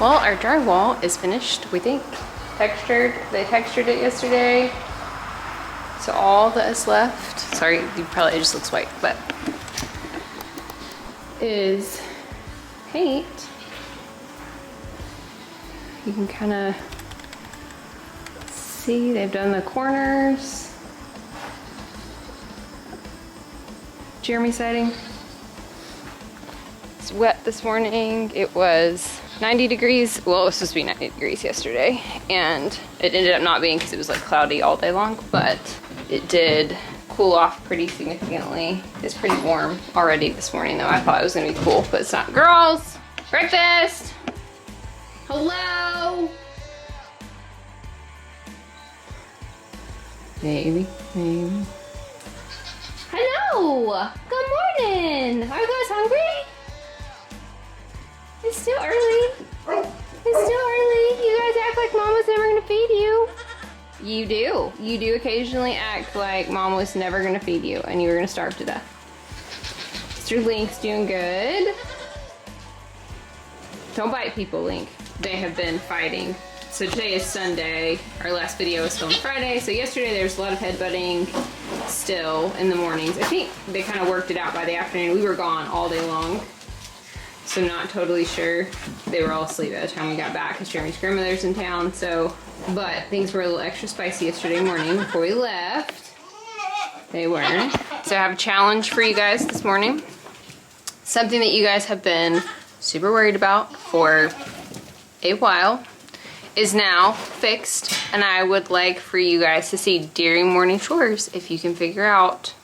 Well, our drywall is finished, we think. They textured it yesterday. So all that is left, sorry, it probably just looks white, but is paint. You can kind of see they've done the corners. Jeremy siding. It's wet this morning. It was 90 degrees. Well, it was supposed to be 90 degrees yesterday, and it ended up not being because it was like cloudy all day long, but it did cool off pretty significantly. It's pretty warm already this morning though. I thought it was gonna be cool, but it's not. Girls, breakfast. Hello. Baby. Hello. Good morning. Are you guys hungry? It's still early. It's still early. You guys act like Mom was never gonna feed you. You do. You do occasionally act like Mom was never gonna feed you and you were gonna starve to death. Mr. Link's doing good. Don't bite people, Link. They have been fighting. So today is Sunday. Our last video was filmed Friday. So yesterday there was a lot of headbutting still in the mornings. I think they kind of worked it out by the afternoon. We were gone all day long. So not totally sure. They were all asleep at the time we got back because Jeremy's grandmother's in town. So, but things were a little extra spicy yesterday morning before we left. They were. So I have a challenge for you guys this morning. Something that you guys have been super worried about for a while is now fixed, and I would like for you guys to see during morning chores if you can figure out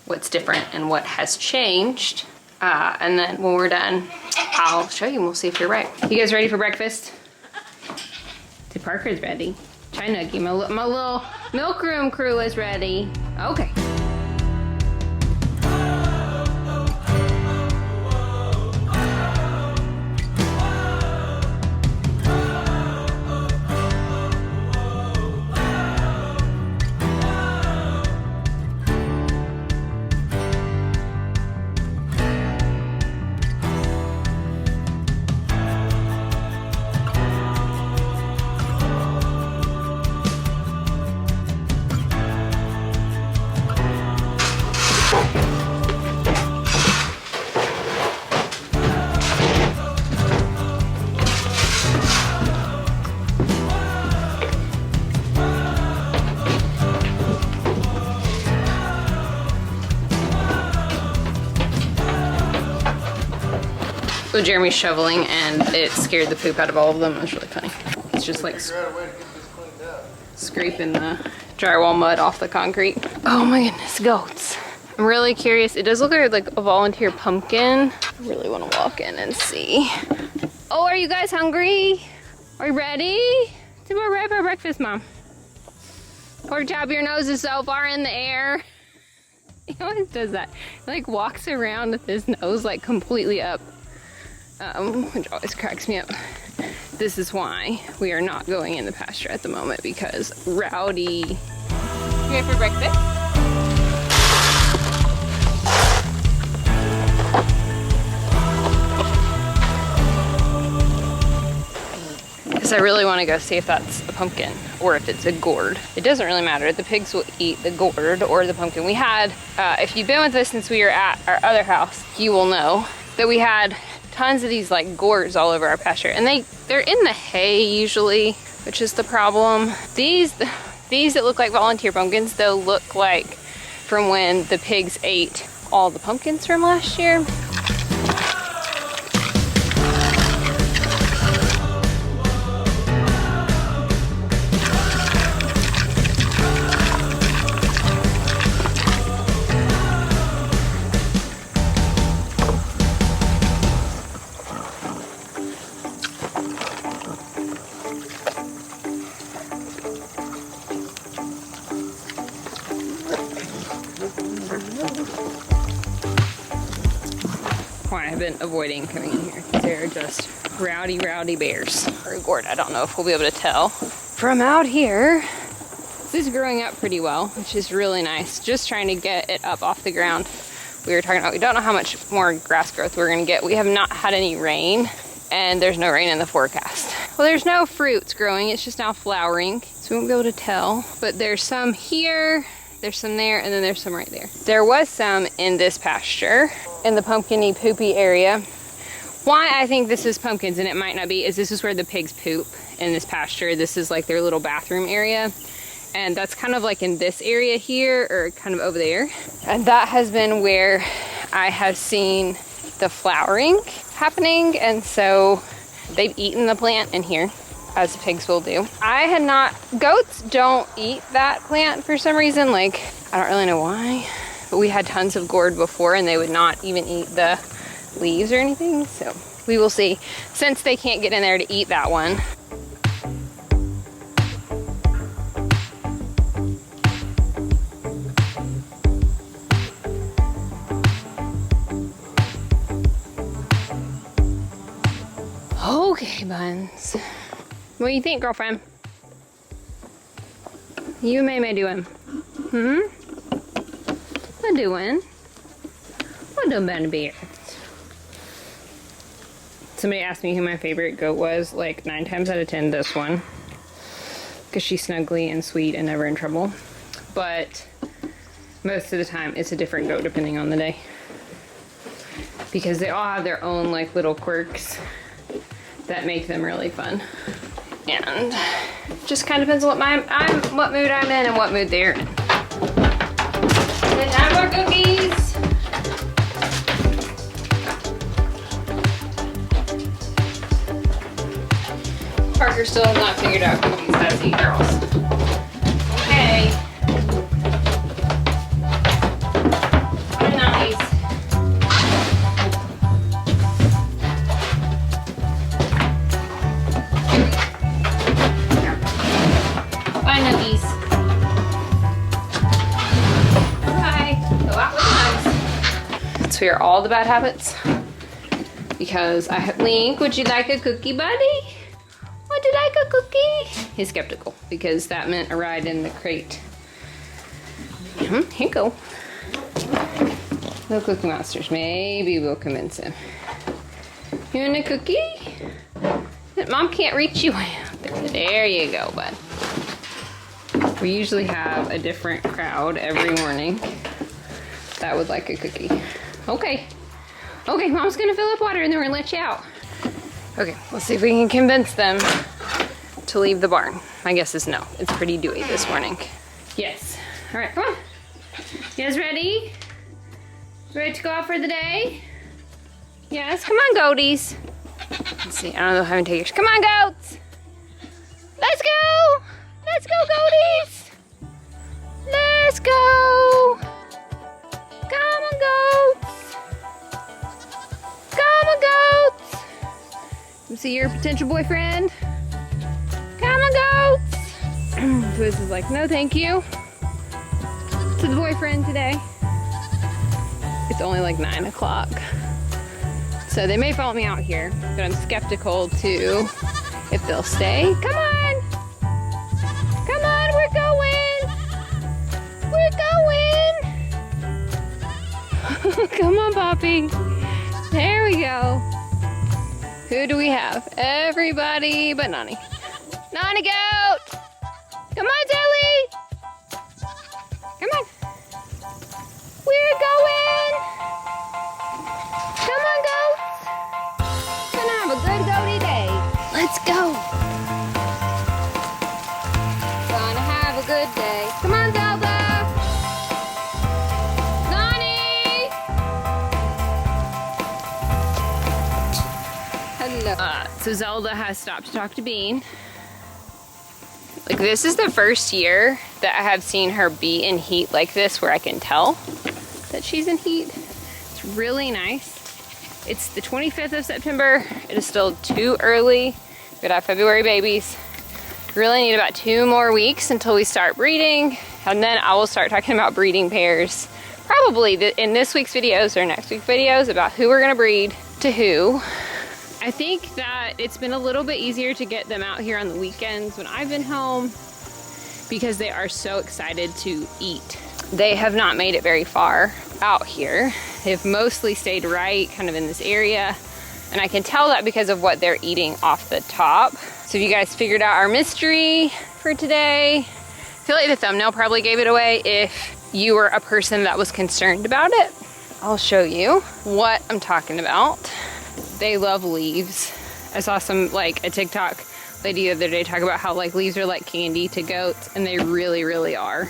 what's different and what has changed. And then when we're done, I'll show you and we'll see if you're right. You guys ready for breakfast? The Parker's ready. China, my little milk room crew is ready. Okay. So Jeremy's shoveling and it scared the poop out of all of them. It was really funny. It's just like scraping the drywall mud off the concrete. Oh my goodness, goats. I'm really curious. It does look like a volunteer pumpkin. I really want to walk in and see. Oh, are you guys hungry? Are you ready? We're ready for breakfast, Mom. Pork chop, your nose is so far in the air. He always does that. He like walks around with his nose like completely up. Which always cracks me up. This is why we are not going in the pasture at the moment, because Rowdy. You ready for breakfast? Because I really want to go see if that's a pumpkin or if it's a gourd. It doesn't really matter. The pigs will eat the gourd or the pumpkin. We had, if you've been with us since we were at our other house, you will know that we had tons of these like gourds all over our pasture, and they're in the hay usually, which is the problem. These that look like volunteer pumpkins though look like from when the pigs ate all the pumpkins from last year. Why I've been avoiding coming in here. They're just rowdy bears. Or a gourd, I don't know if we'll be able to tell. From out here, this is growing up pretty well, which is really nice. Just trying to get it up off the ground. We were talking about, we don't know how much more grass growth we're gonna get. We have not had any rain, and there's no rain in the forecast. Well, there's no fruits growing, it's just now flowering, so we won't be able to tell. But there's some here, there's some there, and then there's some right there. There was some in this pasture, in the pumpkin-y poopy area. Why I think this is pumpkins and it might not be is this is where the pigs poop in this pasture. This is like their little bathroom area. And that's kind of like in this area here, or kind of over there. And that has been where I have seen the flowering happening. And so they've eaten the plant in here, as pigs will do. Goats don't eat that plant for some reason. Like, I don't really know why, but we had tons of gourd before and they would not even eat the leaves or anything. So we will see, since they can't get in there to eat that one. Okay, Buns. What do you think, girlfriend? You and May doing? What doing? What doing, Bunny Bear? Somebody asked me who my favorite goat was, like 9 times out of 10 this one. Because she's snuggly and sweet and never in trouble. But most of the time it's a different goat depending on the day. Because they all have their own like little quirks that make them really fun. And just kind of depends on what mood I'm in and what mood they're in. Then time for cookies. Parker still has not figured out cookies how to eat, girls. Okay. What are nice. Bye, Nuggies. Bye. Go out with the nugs. So here are all the bad habits. Because I have Link, would you like a cookie, buddy? Would you like a cookie? He's skeptical because that meant a ride in the crate. Here you go. No Cookie Monsters. Maybe we'll convince him. You want a cookie? Mom can't reach you out there. There you go, bud. We usually have a different crowd every morning that would like a cookie. Okay. Okay, Mom's gonna fill up water and then we're gonna let you out. Okay, let's see if we can convince them to leave the barn. My guess is no. It's pretty dewy this morning. Yes. All right, come on. You guys ready? Ready to go out for the day? Yes, come on, goaties. Let's see, I don't know how to take yours. Come on, goats. Let's go. Let's go, goaties. Let's go. Come on, goats. Come on, goats. You see your potential boyfriend? Come on, goats. This is like, no thank you to the boyfriend today. It's only like 9 o'clock. So they may follow me out here, but I'm skeptical too if they'll stay. Come on. Come on, we're going. We're going. Come on, Poppy. There we go. Who do we have? Everybody but Nani. Nani goat! Come on, Zelly! Come on. We're going! Come on, goats! Gonna have a good goaty day. Let's go! Gonna have a good day. Come on, Zelda! Nani! Hello. So Zelda has stopped to talk to Bean. Like, this is the first year that I have seen her be in heat like this where I can tell that she's in heat. It's really nice. It's the 25th of September. It is still too early. We could have February babies. We really need about 2 more weeks until we start breeding. And then I will start talking about breeding pairs. Probably in this week's videos or next week's videos about who we're gonna breed to who. I think that it's been a little bit easier to get them out here on the weekends when I've been home because they are so excited to eat. They have not made it very far out here. They've mostly stayed right kind of in this area And I can tell that because of what they're eating off the top. So if you guys figured out our mystery for today, I feel like the thumbnail probably gave it away if you were a person that was concerned about it. I'll show you what I'm talking about. They love leaves. I saw some, like, a TikTok lady the other day talk about how, like, leaves are like candy to goats, and they really, really are.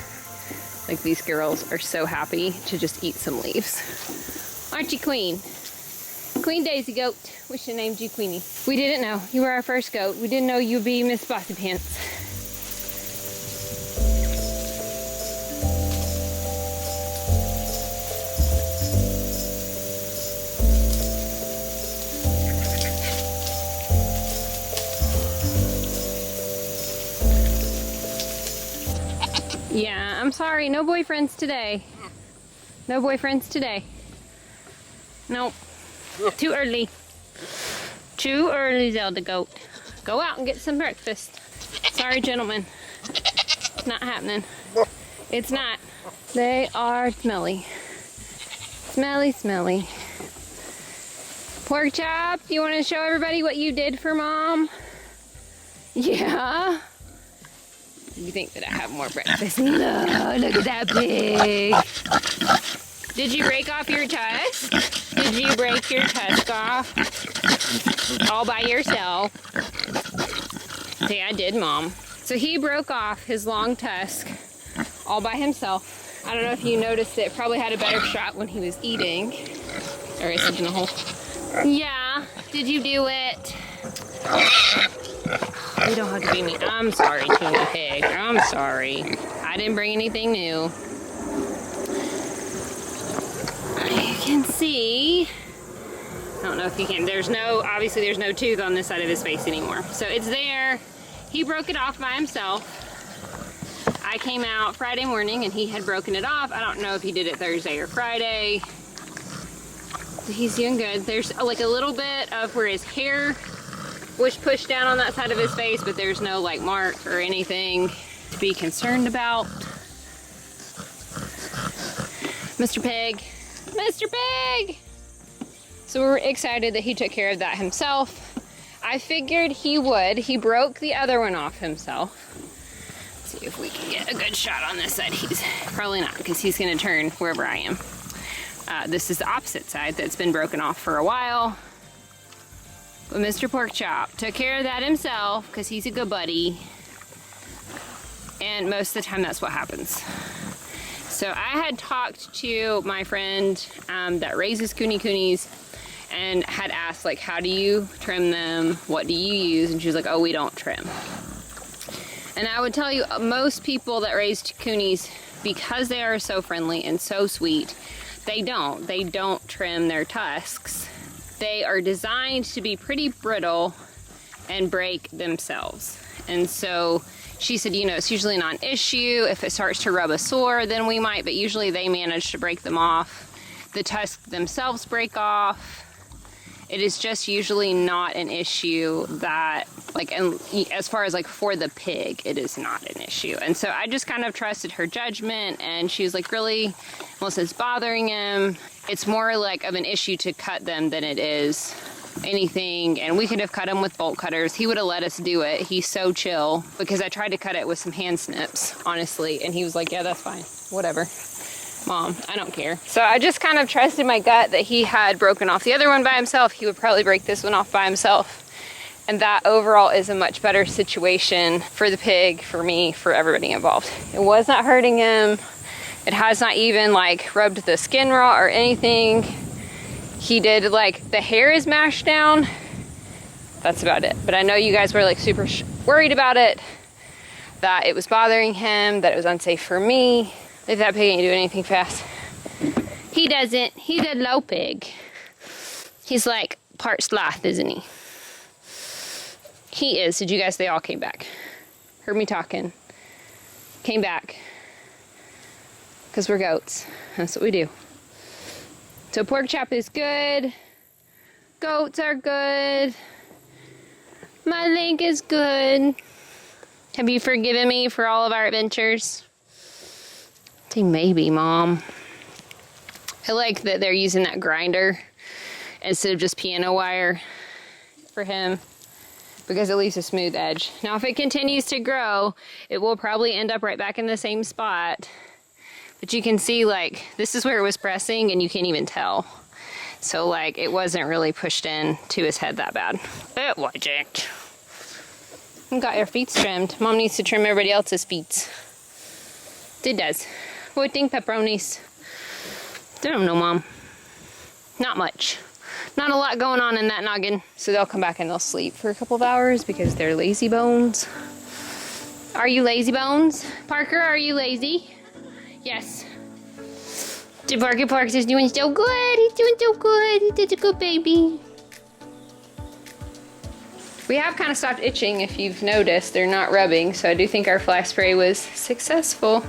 Like, these girls are so happy to just eat some leaves. Aren't you, Queen? Queen Daisy Goat. We should have named you Queenie. We didn't know. You were our first goat. We didn't know you'd be Miss Bossy Pants. Yeah, I'm sorry. No boyfriends today. No boyfriends today. Nope. Too early. Too early, Zelda Goat. Go out and get some breakfast. Sorry, gentlemen. It's not happening. It's not. They are smelly. Smelly, smelly. Pork chop, you want to show everybody what you did for Mom? Yeah. You think that I have more breakfast? No, look at that pig. Did you break off your tusk? Did you break your tusk off? All by yourself. See, I did, Mom. So he broke off his long tusk all by himself. I don't know if you noticed it. Probably had a better shot when he was eating. Or is it in the hole? Yeah. Did you do it? You don't have to be mean. I'm sorry, Teeny Pig. I'm sorry. I didn't bring anything new. You can see. I don't know if you can. Obviously there's no tooth on this side of his face anymore. So it's there. He broke it off by himself. I came out Friday morning and he had broken it off. I don't know if he did it Thursday or Friday. He's doing good. There's like a little bit of where his hair was pushed down on that side of his face, but there's no like mark or anything to be concerned about. Mr. Pig. Mr. Pig! So we're excited that he took care of that himself. I figured he would. He broke the other one off himself. Let's see if we can get a good shot on this side. He's probably not, because he's gonna turn wherever I am. This is the opposite side that's been broken off for a while. But Mr. Pork Chop took care of that himself because he's a good buddy. And most of the time that's what happens. So I had talked to my friend that raises kunekunes and had asked, like, how do you trim them? What do you use? And she was like, oh, we don't trim. And I would tell you, most people that raise kunies, because they are so friendly and so sweet, they don't trim their tusks. They are designed to be pretty brittle and break themselves. And so she said, you know, it's usually not an issue. If it starts to rub a sore, then we might, but usually they manage to break them off. The tusks themselves break off. It is just usually not an issue that, like, and as far as like for the pig, it is not an issue. And so I just kind of trusted her judgment, and she was like, really, unless it's bothering him, it's more like of an issue to cut them than it is anything. And we could have cut him with bolt cutters. He would have let us do it. He's so chill, because I tried to cut it with some hand snips, honestly, and he was like, yeah, that's fine, whatever. Mom, I don't care. So I just kind of trusted my gut that he had broken off the other one by himself. He would probably break this one off by himself. And that overall is a much better situation for the pig, for me, for everybody involved. It was not hurting him. It has not even like rubbed the skin raw or anything. He did, like, the hair is mashed down. That's about it. But I know you guys were like super worried about it, that it was bothering him, that it was unsafe for me. If that pig ain't doing anything fast. He doesn't. He's a low pig. He's like part sloth, isn't he? He is. Did you guys, they all came back. Heard me talking. Came back. Because we're goats. That's what we do. So pork chop is good. Goats are good. My link is good. Have you forgiven me for all of our adventures? Maybe, Mom. I like that they're using that grinder instead of just piano wire. for him because it leaves a smooth edge. Now if it continues to grow, it will probably end up right back in the same spot. But you can see like, this is where it was pressing and you can't even tell. So like, it wasn't really pushed in to his head that bad. It wasn't. You got your feet trimmed. Mom needs to trim everybody else's feet. It does. What do you think, pepperonis? I don't know, Mom. Not much. Not a lot going on in that noggin. So they'll come back and they'll sleep for a couple of hours because they're lazy bones. Are you lazy bones? Parker, are you lazy? Yes. Parker is doing so good. He's doing so good. He's a good baby. We have kind of stopped itching, if you've noticed. They're not rubbing, so I do think our fly spray was successful.